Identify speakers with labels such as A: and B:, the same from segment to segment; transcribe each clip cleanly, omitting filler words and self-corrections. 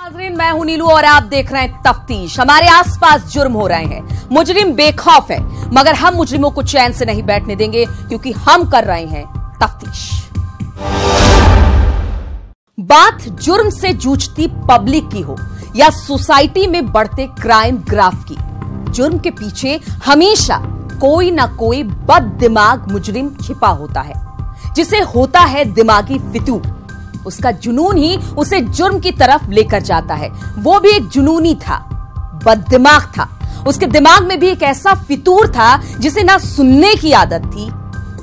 A: नाज़रीन, मैं हूं नीलू और आप देख रहे हैं तफ्तीश। हमारे आसपास जुर्म हो रहे हैं, मुजरिम बेखौफ है, मगर हम मुजरिमों को चैन से नहीं बैठने देंगे क्योंकि हम कर रहे हैं तफ्तीश। बात जुर्म से जूझती पब्लिक की हो या सोसाइटी में बढ़ते क्राइम ग्राफ की, जुर्म के पीछे हमेशा कोई ना कोई बददिमाग मुजरिम छिपा होता है, जिसे होता है दिमागी फितूर। उसका जुनून ही उसे जुर्म की तरफ लेकर जाता है। वो भी एक जुनूनी था, बददिमाग था। उसके दिमाग में भी एक ऐसा फितूर था जिसे ना सुनने की आदत थी,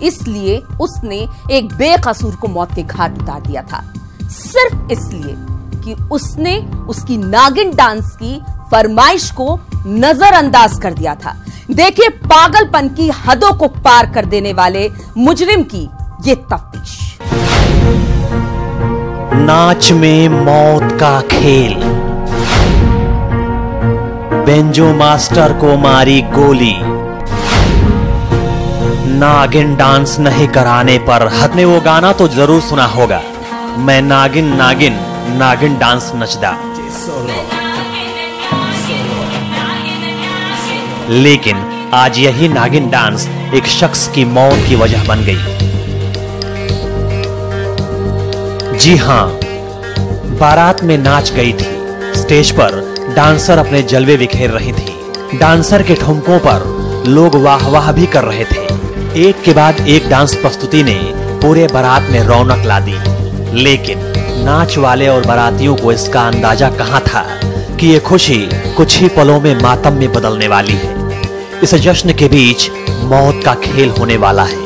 A: इसलिए उसने एक बेकसूर को मौत के घाट उतार दिया था, सिर्फ इसलिए कि उसने उसकी नागिन डांस की फरमाइश को नजरअंदाज कर दिया था। देखिए पागलपन की हदों को पार कर देने वाले मुजरिम की ये तफ्तीश।
B: नाच में मौत का खेल। बेंजो मास्टर को मारी गोली। नागिन डांस नहीं कराने पर हद ने वो गाना तो जरूर सुना होगा, मैं नागिन नागिन नागिन डांस नचदा। लेकिन आज यही नागिन डांस एक शख्स की मौत की वजह बन गई। जी हां, बारात में नाच गई थी। स्टेज पर डांसर अपने जलवे बिखेर रही थी। डांसर के ठुमकों पर लोग वाह वाह भी कर रहे थे। एक के बाद एक डांस प्रस्तुति ने पूरे बारात में रौनक ला दी। लेकिन नाच वाले और बारातियों को इसका अंदाजा कहां था कि ये खुशी कुछ ही पलों में मातम में बदलने वाली है। इस जश्न के बीच मौत का खेल होने वाला है।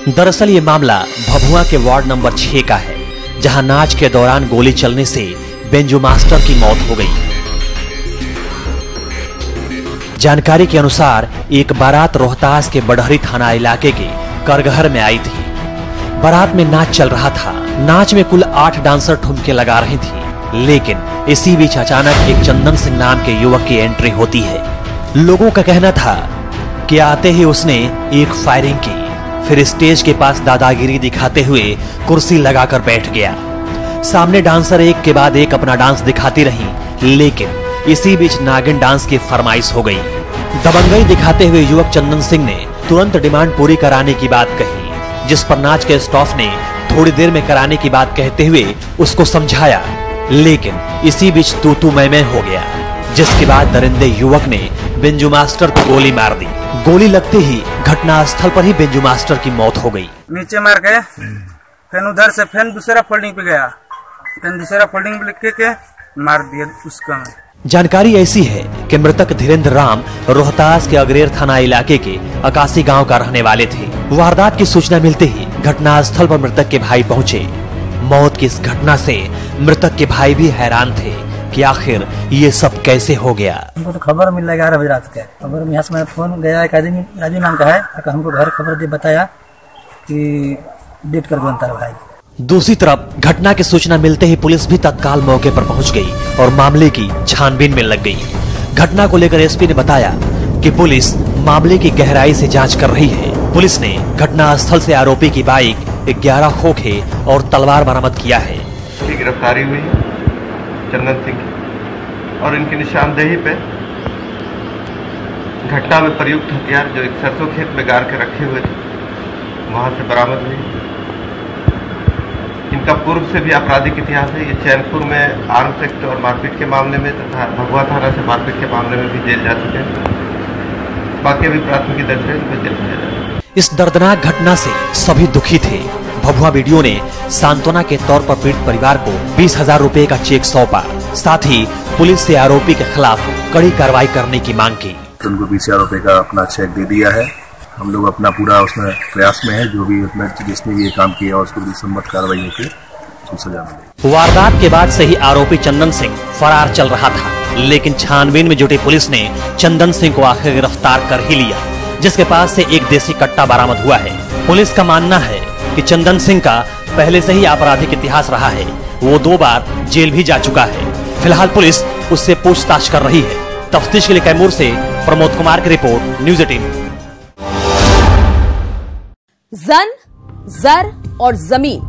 B: दरअसल ये मामला भभुआ के वार्ड नंबर 6 का है, जहां नाच के दौरान गोली चलने से बेंजो मास्टर की मौत हो गई। जानकारी के अनुसार एक बारात रोहतास के बड़हरी थाना इलाके के करगहर में आई थी। बारात में नाच चल रहा था। नाच में कुल 8 डांसर ठुमके लगा रही थी। लेकिन इसी बीच अचानक एक चंदन सिंह नाम के युवक की एंट्री होती है। लोगों का कहना था कि आते ही उसने एक फायरिंग की, फिर स्टेज के पास दादागिरी दिखाते हुए कुर्सी लगाकर बैठ गया। सामने डांसर एक के बाद एक अपना डांस दिखाती रही, लेकिन इसी बीच नागिन डांस की फरमाइश हो गई। दबंगई दिखाते हुए युवक चंदन सिंह ने तुरंत डिमांड पूरी कराने की बात कही, जिस पर नाच के स्टाफ ने थोड़ी देर में कराने की बात कहते हुए उसको समझाया, लेकिन इसी बीच तू मैं हो गया, जिसके बाद दरिंदे युवक ने बेंजो मास्टर को गोली मार दी। गोली लगते ही घटना स्थल पर ही बेंजो मास्टर की मौत हो गई।
C: नीचे मार के फिर उधर से फिर दूसरा फोल्डिंग पे गया, फिर दूसरा फोल्डिंग पे लिख के मार दिया उसका।
B: जानकारी ऐसी है कि मृतक धीरेन्द्र राम रोहतास के अग्रेर थाना इलाके के अकासी गांव का रहने वाले थे। वारदात की सूचना मिलते ही घटना स्थल पर मृतक के भाई पहुंचे। मौत की इस घटना से मृतक के भाई भी हैरान थे कि आखिर ये सब कैसे हो गया।
D: हमको तो खबर मिल रहा 11 बजे रात के। खबर में यहाँ से मैं फोन गया, एक आदमी राजू नाम का है, हमको घर खबर दे बताया कि डेट कर बनता है भाई।
B: दूसरी तरफ घटना की सूचना मिलते ही पुलिस भी तत्काल मौके पर पहुंच गई और मामले की छानबीन में लग गई। घटना को लेकर एसपी ने बताया कि पुलिस मामले की गहराई से जांच कर रही है। पुलिस ने घटना स्थल से आरोपी की बाइक, 11 खोखे और तलवार बरामद किया है।
E: गिरफ्तारी हुई चंदन सिंह की और इनकी निशानदेही पे घटना में प्रयुक्त हथियार जो एक सरसों खेत में गाड़ के रखे हुए थे वहां से बरामद हुई। इनका पूर्व से भी आपराधिक इतिहास है। ये चैनपुर में आर्म्स एक्ट और मारपीट के मामले में तथा भभुआ थाना से मारपीट के मामले में भी जेल जा चुके हैं। बाकी भी प्राथमिकी दर्ज है, इनको जेल भेजा जाए।
B: इस दर्दनाक घटना से सभी दुखी थे। भभुआ वीडियो ने सांत्वना के तौर पर पीड़ित परिवार को 20,000 रुपए का चेक सौंपा। साथ ही पुलिस से आरोपी के खिलाफ कड़ी कार्रवाई करने की मांग की।
F: उनको 20,000 रुपए का अपना चेक दे दिया है। हम लोग अपना पूरा उसमें प्रयास में है, जो भी उसमें जिसने भी ये काम किया उसको भी सम्मत कार्रवाई होकर उसको सजा मिले।
B: वारदात के बाद से ही आरोपी चंदन सिंह फरार चल रहा था, लेकिन छानबीन में जुटी पुलिस ने चंदन सिंह को आखिर गिरफ्तार कर ही लिया, जिसके पास से एक देसी कट्टा बरामद हुआ है। पुलिस का मानना है कि चंदन सिंह का पहले से ही आपराधिक इतिहास रहा है। वो 2 बार जेल भी जा चुका है। फिलहाल पुलिस उससे पूछताछ कर रही है। तफ्तीश के लिए कैमूर से प्रमोद कुमार की रिपोर्ट, न्यूज़ 18।
A: जन, जर और जमीन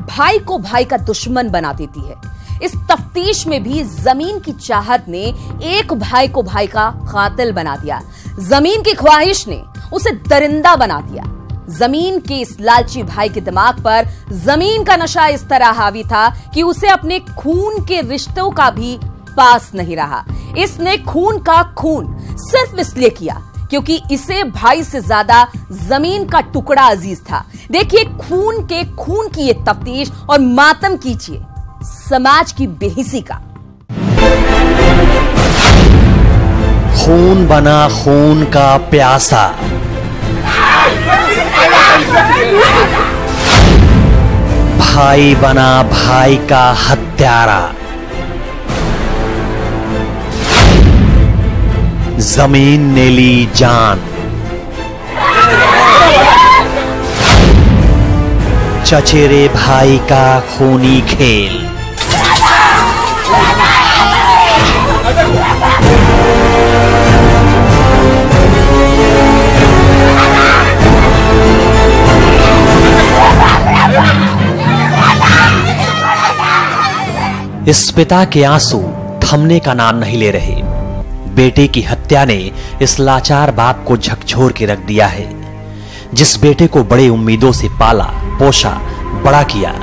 A: भाई को भाई का दुश्मन बना देती है। इस तफ्तीश में भी जमीन की चाहत ने एक भाई को भाई का कातिल बना दिया। जमीन की ख्वाहिश ने उसे दरिंदा बना दिया। जमीन के इस लालची भाई के दिमाग पर जमीन का नशा इस तरह हावी था कि उसे अपने खून के रिश्तों का भी पास नहीं रहा। इसने खून का खून सिर्फ इसलिए किया क्योंकि इसे भाई से ज्यादा जमीन का टुकड़ा अजीज था। देखिए खून के खून की ये तफ्तीश और मातम कीजिए समाज की बेहिसी का।
B: खून बना खून का प्यासा, भाई बना भाई का हत्यारा। जमीन ने ली जान, चचेरे भाई का खूनी खेल। इस पिता के आंसू थमने का नाम नहीं ले रहे। बेटे की हत्या ने इस लाचार बाप को झकझोर के रख दिया है। जिस बेटे को बड़े उम्मीदों से पाला पोषा बड़ा किया,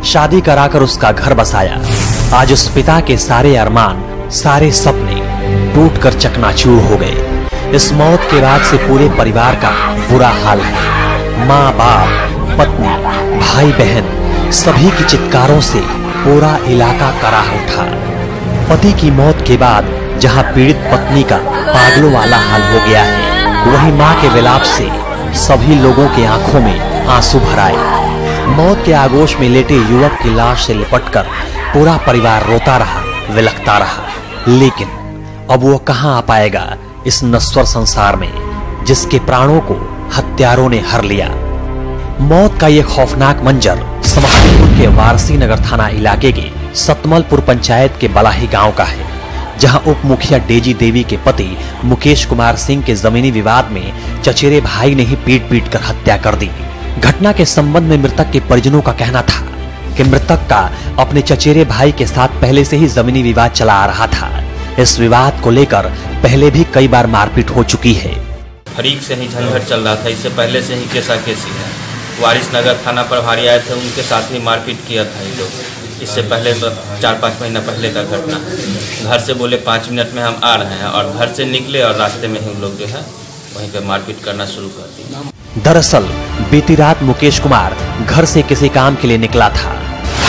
B: शादी कराकर उसका घर बसाया, आज उस पिता के सारे अरमान सारे सपने टूटकर चकनाचूर हो गए। इस मौत के बाद से पूरे परिवार का बुरा हाल है। माँ बाप पत्नी भाई बहन सभी की चित्कारों से पूरा इलाका कराह उठा। पति की मौत के बाद जहां पीड़ित पत्नी का पागलों वाला हाल हो गया है, वहीं मां के विलाप से सभी लोगों के आंखों में आंसू भर आए। मौत के आगोश में लेटे युवक की लाश से लिपटकर पूरा परिवार रोता रहा, विलखता रहा। लेकिन अब वो कहां आ पाएगा इस नश्वर संसार में जिसके प्राणों को हत्यारों ने हर लिया। मौत का यह खौफनाक मंजर समस्तीपुर के वारसी नगर थाना इलाके के सतमलपुर पंचायत के बलाही गांव का है, जहां उप मुखिया डेजी देवी के पति मुकेश कुमार सिंह के जमीनी विवाद में चचेरे भाई ने ही पीट पीट कर हत्या कर दी। घटना के संबंध में मृतक के परिजनों का कहना था कि मृतक का अपने चचेरे भाई के साथ पहले से ही जमीनी विवाद चला आ रहा था। इस विवाद को लेकर पहले भी कई बार मारपीट हो चुकी है।
G: फरीक से ही झंझट चल रहा था, इससे पहले से ही केसा केसी है। वारिस नगर थाना प्रभारी आए थे, उनके साथ ही मारपीट किया था ये लोग। इससे पहले तो 4-5 महीना पहले का घटना। घर से बोले 5 मिनट में हम आ रहे हैं और घर से निकले और रास्ते में ही लोग जो है वहीं पे मारपीट करना शुरू कर दी।
B: दरअसल बीती रात मुकेश कुमार घर से किसी काम के लिए निकला था।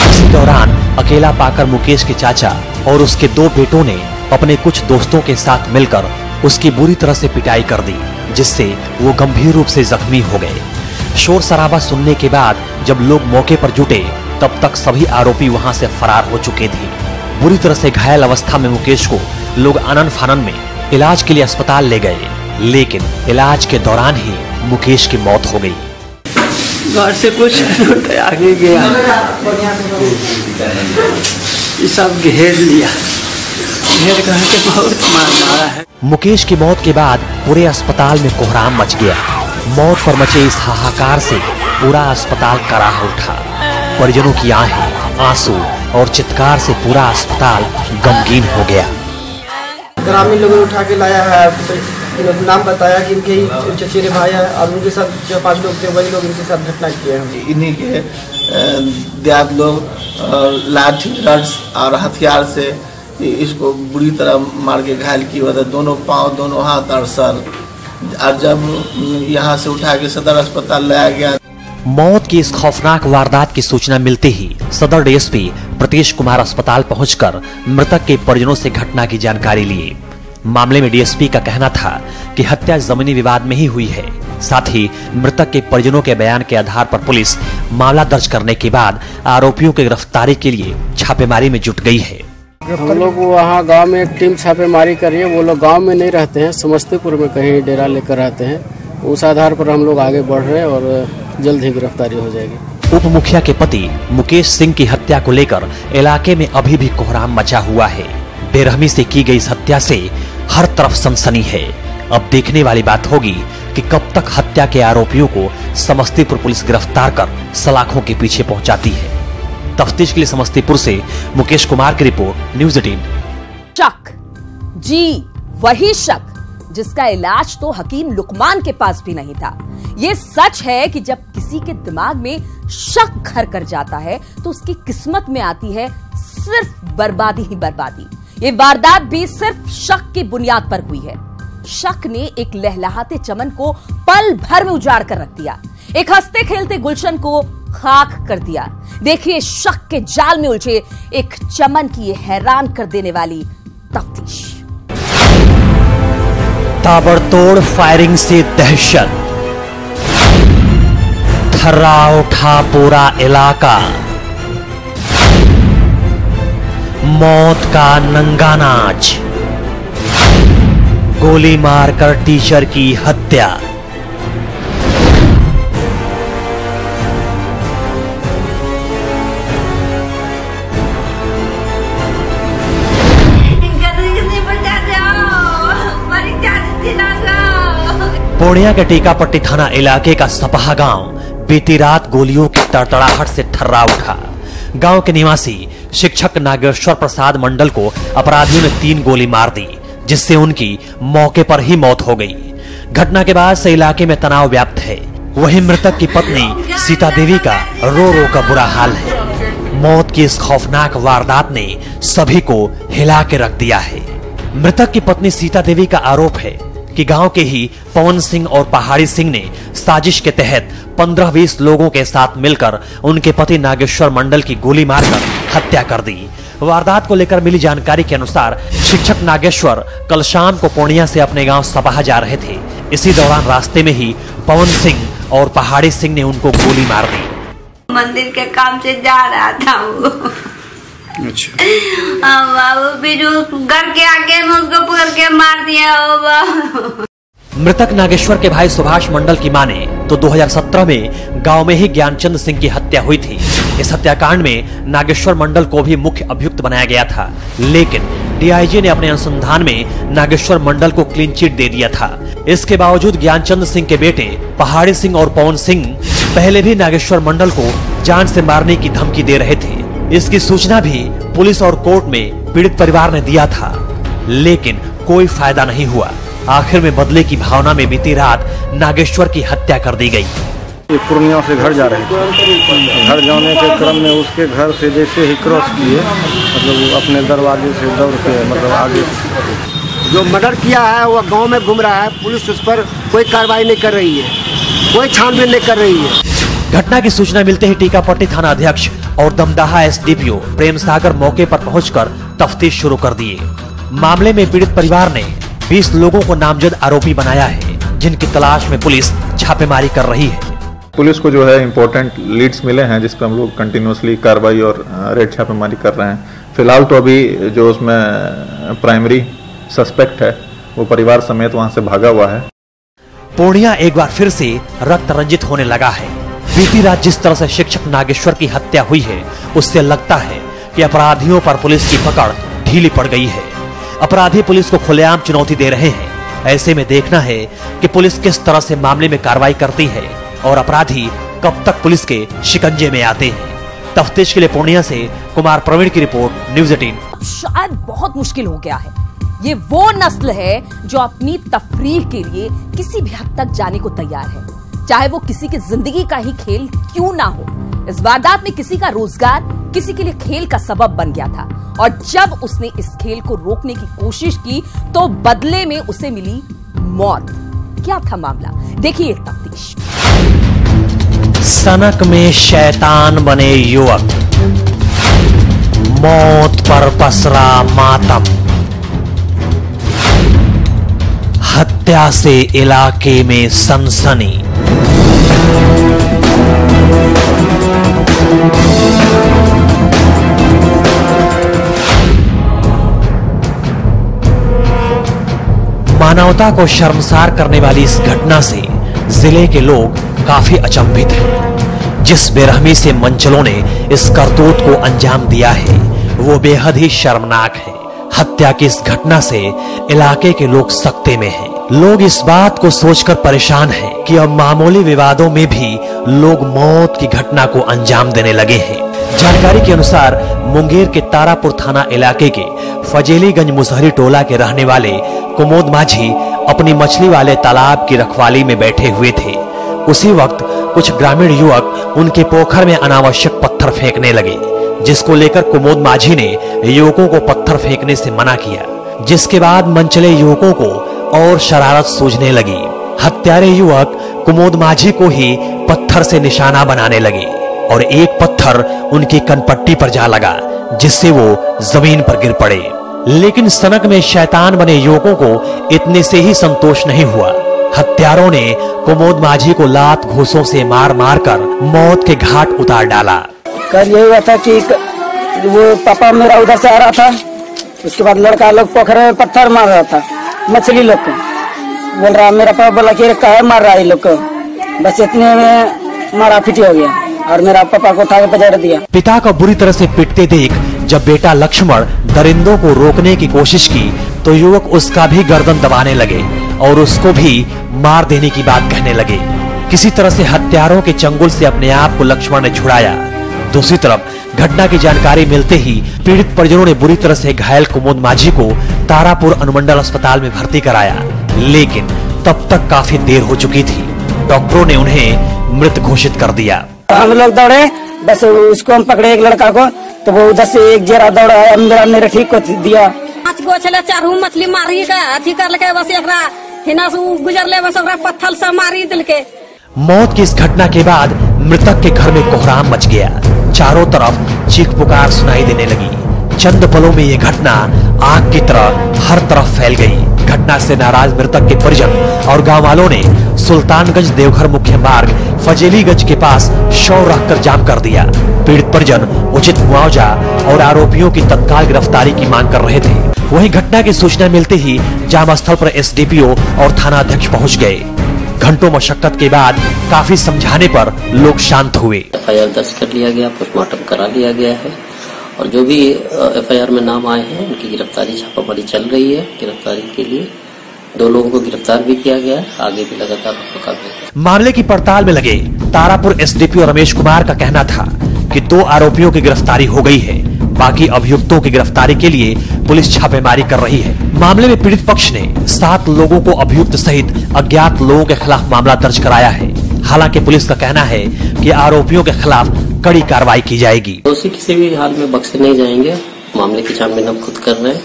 B: इसी दौरान अकेला पाकर मुकेश के चाचा और उसके 2 बेटों ने अपने कुछ दोस्तों के साथ मिलकर उसकी बुरी तरह से पिटाई कर दी, जिससे वो गंभीर रूप से जख्मी हो गए। शोर शराबा सुनने के बाद जब लोग मौके पर जुटे तब तक सभी आरोपी वहां से फरार हो चुके थे। बुरी तरह से घायल अवस्था में मुकेश को लोग आनन फानन में इलाज के लिए अस्पताल ले गए, लेकिन इलाज के दौरान ही मुकेश की मौत हो गई।
H: घर से कुछ आगे गया, ये सब घेर लिया, घेर करके बहुत मारा है।
B: मुकेश की मौत के बाद पूरे अस्पताल में कोहराम मच गया। मौत पर मचे इस हाहाकार से पूरा अस्पताल कराह उठा। परिजनों की आहें, आंसू और चित्कार से पूरा अस्पताल गमगीन हो गया।
I: ग्रामीण लोगों ने उठा के लाया है, नाम बताया कि इनके ही चचेरे भाई है और उनके साथ जो 5 लोग थे वही लोग इनके साथ घटना किए हैं।
J: इन्हीं के देहात लोग लाठी रड्स और हथियार से इसको बुरी तरह मार के घायल किया था, दोनों पाँव, दोनों हाथ और सर। और जब यहाँ से उठा के सदर अस्पताल लाया गया।
B: मौत की इस खौफनाक वारदात की सूचना मिलते ही सदर डीएसपी प्रतीश कुमार अस्पताल पहुंचकर मृतक के परिजनों से घटना की जानकारी लिए। मामले में डीएसपी का कहना था कि हत्या जमीनी विवाद में ही हुई है। साथ ही मृतक के परिजनों के बयान के आधार पर पुलिस मामला दर्ज करने के बाद आरोपियों की गिरफ्तारी के लिए छापेमारी में जुट गई है।
H: हम लोग वहाँ गांव में एक टीम छापेमारी कर रही है। वो लोग गांव में नहीं रहते हैं, समस्तीपुर में कहीं डेरा लेकर रहते हैं। उस आधार पर हम लोग आगे बढ़ रहे हैं और जल्द ही गिरफ्तारी हो जाएगी।
B: उप मुखिया के पति मुकेश सिंह की हत्या को लेकर इलाके में अभी भी कोहराम मचा हुआ है। बेरहमी से की गई इस हत्या से हर तरफ सनसनी है। अब देखने वाली बात होगी कि कब तक हत्या के आरोपियों को समस्तीपुर पुलिस गिरफ्तार कर सलाखों के पीछे पहुंचाती है। तफ्तीश के लिए समस्तीपुर से मुकेश कुमार की रिपोर्ट, न्यूज़ 18।
A: शक, जी वही शक जिसका इलाज तो हकीम लुकमान के पास भी नहीं था। यह सच है कि जब किसी के दिमाग में शक घर कर जाता है तो उसकी किस्मत में आती है सिर्फ बर्बादी ही बर्बादी। ये वारदात भी सिर्फ शक की बुनियाद पर हुई है। शक ने एक लहलहाते चमन को पल भर में उजाड़ कर रख दिया, एक हंसते खेलते गुलशन को खाक कर दिया। देखिए शक के जाल में उलझे एक चमन की ये हैरान कर देने वाली तफ्तीश।
B: ताबड़तोड़ फायरिंग से दहशत, थर्रा उठा पूरा इलाका, मौत का नंगा नाच, गोली मारकर टीचर की हत्या। पूर्णिया के टीकापट्टी थाना इलाके का सपहा गांव बीती रात गोलियों की तड़तड़ाहट से थर्रा उठा। गांव के निवासी शिक्षक नागेश्वर प्रसाद मंडल को अपराधियों ने 3 गोली मार दी, जिससे उनकी मौके पर ही मौत हो गई। घटना के बाद से इलाके में तनाव व्याप्त है। वहीं मृतक की पत्नी सीता देवी का रो रो का बुरा हाल है। मौत की इस खौफनाक वारदात ने सभी को हिला के रख दिया है। मृतक की पत्नी सीता देवी का आरोप है कि गांव के ही पवन सिंह और पहाड़ी सिंह ने साजिश के तहत 15-20 लोगों के साथ मिलकर उनके पति नागेश्वर मंडल की गोली मारकर हत्या कर दी। वारदात को लेकर मिली जानकारी के अनुसार शिक्षक नागेश्वर कल शाम को पूर्णिया से अपने गांव सपहा जा रहे थे। इसी दौरान रास्ते में ही पवन सिंह और पहाड़ी सिंह ने उनको गोली मार दी।
K: मंदिर के काम से जा रहा था वो। अच्छा। बाबू बिजू घर के आके उसको पकड़ के मार दिया।
B: मृतक नागेश्वर के भाई सुभाष मंडल की माने तो 2017 में गांव में ही ज्ञानचंद सिंह की हत्या हुई थी। इस हत्याकांड में नागेश्वर मंडल को भी मुख्य अभियुक्त बनाया गया था, लेकिन डीआईजी ने अपने अनुसंधान में नागेश्वर मंडल को क्लीन चिट दे दिया था। इसके बावजूद ज्ञानचंद सिंह के बेटे पहाड़ी सिंह और पवन सिंह पहले भी नागेश्वर मंडल को जान से मारने की धमकी दे रहे थे। इसकी सूचना भी पुलिस और कोर्ट में पीड़ित परिवार ने दिया था, लेकिन कोई फायदा नहीं हुआ। आखिर में बदले की भावना में बीती रात नागेश्वर की हत्या कर दी गई।
L: पूर्णिया से घर जा रहे थे। घर जाने के क्रम में उसके घर से जैसे ही क्रॉस किए, मतलब अपने दरवाजे से दौड़ के मतलब आगे
M: जो मर्डर किया है वो गांव में घूम रहा है। पुलिस उस पर कोई कार्रवाई नहीं कर रही है, कोई छानबीन नहीं कर रही है।
B: घटना की सूचना मिलते ही टीकापट्टी थाना अध्यक्ष और दमदाहा एसडीपीओ प्रेम सागर मौके पर पहुंचकर तफ्तीश शुरू कर दिए। मामले में पीड़ित परिवार ने 20 लोगों को नामजद आरोपी बनाया है, जिनकी तलाश में पुलिस छापेमारी कर रही है।
N: पुलिस को जो है इम्पोर्टेंट लीड्स मिले हैं, जिस पर हम लोग कंटिन्यूसली कार्रवाई और रेड छापेमारी कर रहे हैं। फिलहाल तो अभी जो उसमें प्राइमरी सस्पेक्ट है वो परिवार समेत वहां से भागा हुआ है।
B: पूर्णिया एक बार फिर से रक्त रंजित होने लगा है। बीती रात जिस तरह से शिक्षक नागेश्वर की हत्या हुई है, उससे लगता है कि अपराधियों पर पुलिस की पकड़ ढीली पड़ गई है। अपराधी पुलिस को खुलेआम चुनौती दे रहे हैं। ऐसे में देखना है कि पुलिस किस तरह से मामले में कार्रवाई करती है और अपराधी कब तक पुलिस के शिकंजे में आते हैं। तफ्तीश के लिए पूर्णिया से कुमार प्रवीण की रिपोर्ट, न्यूज़ 18।
A: शायद बहुत मुश्किल हो गया है। ये वो नस्ल है जो अपनी तफरीह के लिए किसी भी हद तक जाने को तैयार है, चाहे वो किसी की जिंदगी का ही खेल क्यों ना हो। इस वारदात में किसी का रोजगार किसी के लिए खेल का सबब बन गया था, और जब उसने इस खेल को रोकने की कोशिश की तो बदले में उसे मिली मौत। क्या था मामला, देखिए तफ्तीश।
B: सनक में शैतान बने युवक, मौत पर पसरा मातम, हत्या से इलाके में सनसनी। मानवता को शर्मसार करने वाली इस घटना से जिले के लोग काफी अचंभित हैं। जिस बेरहमी से मंचलों ने इस करतूत को अंजाम दिया है वो बेहद ही शर्मनाक है। हत्या की इस घटना से इलाके के लोग सकते में हैं। लोग इस बात को सोचकर परेशान हैं कि अब मामूली विवादों में भी लोग मौत की घटना को अंजाम देने लगे हैं। जानकारी के अनुसार मुंगेर के तारापुर थाना इलाके के फजेलीगंज मुसहरी टोला के रहने वाले कुमोद माझी अपनी मछली वाले तालाब की रखवाली में बैठे हुए थे। उसी वक्त कुछ ग्रामीण युवक उनके पोखर में अनावश्यक पत्थर फेंकने लगे, जिसको लेकर कुमोद माझी ने युवकों को पत्थर फेंकने से मना किया, जिसके बाद मनचले युवकों को और शरारत सूझने लगी। हत्यारे युवक कुमोद माझी को ही पत्थर से निशाना बनाने लगे और एक पत्थर उनकी कनपट्टी पर जा लगा, जिससे वो जमीन पर गिर पड़े। लेकिन सनक में शैतान बने युवकों को इतने से ही संतोष नहीं हुआ। हत्यारों ने कुमोद माझी को लात घूंसों से मार मार कर मौत के घाट उतार डाला।
D: कल यही हुआ था कि वो पापा मेरा उधर से आ रहा था, उसके बाद लड़का लोग पोखर में पत्थर मार रहा था, मछली लोग को बोल रहा, मेरा पापा बोला कि काहे मार रहा है लोग को, बस इतने में मारा पीटी हो गया और मेरा पापा को उठा के पजड़ दिया।
B: पिता को बुरी तरह से पिटते देख जब बेटा लक्ष्मण दरिंदों को रोकने की कोशिश की तो युवक उसका भी गर्दन दबाने लगे और उसको भी मार देने की बात कहने लगे। किसी तरह से हत्यारों के चंगुल से अपने आप को लक्ष्मण ने छुड़ाया। दूसरी तरफ घटना की जानकारी मिलते ही पीड़ित परिजनों ने बुरी तरह से घायल कुमोद माझी को तारापुर अनुमंडल अस्पताल में भर्ती कराया, लेकिन तब तक काफी देर हो चुकी थी। डॉक्टरों ने उन्हें मृत घोषित कर दिया।
D: हम लोग दौड़े, बस उसको हम पकड़े एक लड़का को, तो वो उधर से एक जरा दौड़ा है, मेरा ठीक को दिया।
O: 5 गो छले, 4 मछली मारी के अथी कर लेके बस एकरा हिना से गुजरले, बस ओकरा पत्थर से मारी दिलके।
B: मौत की इस घटना के बाद मृतक के घर में कोहराम मच गया। चारों तरफ चीख पुकार सुनाई देने लगी। चंद पलों में ये घटना आग की तरह हर तरफ फैल गई। घटना से नाराज मृतक के परिजन और गांव वालों ने सुल्तानगंज देवघर मुख्य मार्ग फजेलीगंज के पास शव रखकर जाम कर दिया। पीड़ित परिजन उचित मुआवजा और आरोपियों की तत्काल गिरफ्तारी की मांग कर रहे थे। वहीं घटना की सूचना मिलते ही जाम स्थल पर एसडीपीओ और थाना अध्यक्ष पहुंच गए। घंटों मशक्कत के बाद काफी समझाने पर लोग शांत हुए।
P: एफआईआर दर्ज कर लिया गया, पोस्टमार्टम करा लिया गया है और जो भी एफआईआर में नाम आए हैं उनकी गिरफ्तारी छापामारी चल रही है। गिरफ्तारी के लिए 2 लोगों को गिरफ्तार भी किया गया है, आगे भी लगातार
B: मामले की पड़ताल में लगे तारापुर एसडीपीओ रमेश कुमार का कहना था कि 2 आरोपियों की गिरफ्तारी हो गई है, बाकी अभियुक्तों की गिरफ्तारी के लिए पुलिस छापेमारी कर रही है। मामले में पीड़ित पक्ष ने 7 लोगों को अभियुक्त सहित अज्ञात लोगों के खिलाफ मामला दर्ज कराया है। हालांकि पुलिस का कहना है कि आरोपियों के खिलाफ कड़ी कार्रवाई की जाएगी।
P: दोषी किसी भी हाल में बख्शे नहीं जाएंगे। मामले की छानबीन हम खुद कर रहे हैं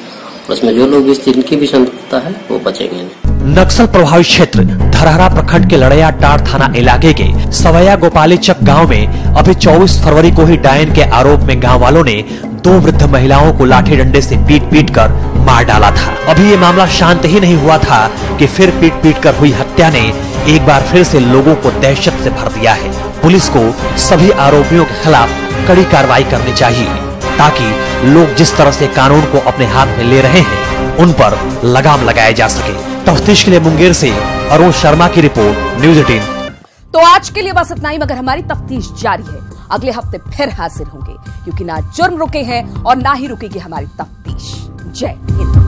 P: और उसमें जो लोग जिनकी भी संलिप्तता है वो बचेंगे।
B: नक्सल प्रभावित क्षेत्र धरहरा प्रखंड के लड़ैया टार थाना इलाके के सवैया गोपाली चक गाँव में अभी 24 फरवरी को ही डायन के आरोप में गाँव वालों ने 2 वृद्ध महिलाओं को लाठी डंडे से पीट कर मार डाला था। अभी ये मामला शांत ही नहीं हुआ था कि फिर पीट कर हुई हत्या ने एक बार फिर से लोगों को दहशत से भर दिया है। पुलिस को सभी आरोपियों के खिलाफ कड़ी कार्रवाई करनी चाहिए ताकि लोग जिस तरह से कानून को अपने हाथ में ले रहे हैं उन पर लगाम लगाया जा सके। तफ्तीश के लिए मुंगेर से अरुण शर्मा की रिपोर्ट, न्यूज़ 18।
A: तो आज के लिए बस इतना ही, मगर हमारी तफ्तीश जारी है। अगले हफ्ते फिर हाजिर होंगे, क्योंकि ना जुर्म रुके हैं और ना ही रुकेगी हमारी तफ्तीश। जय हिंद।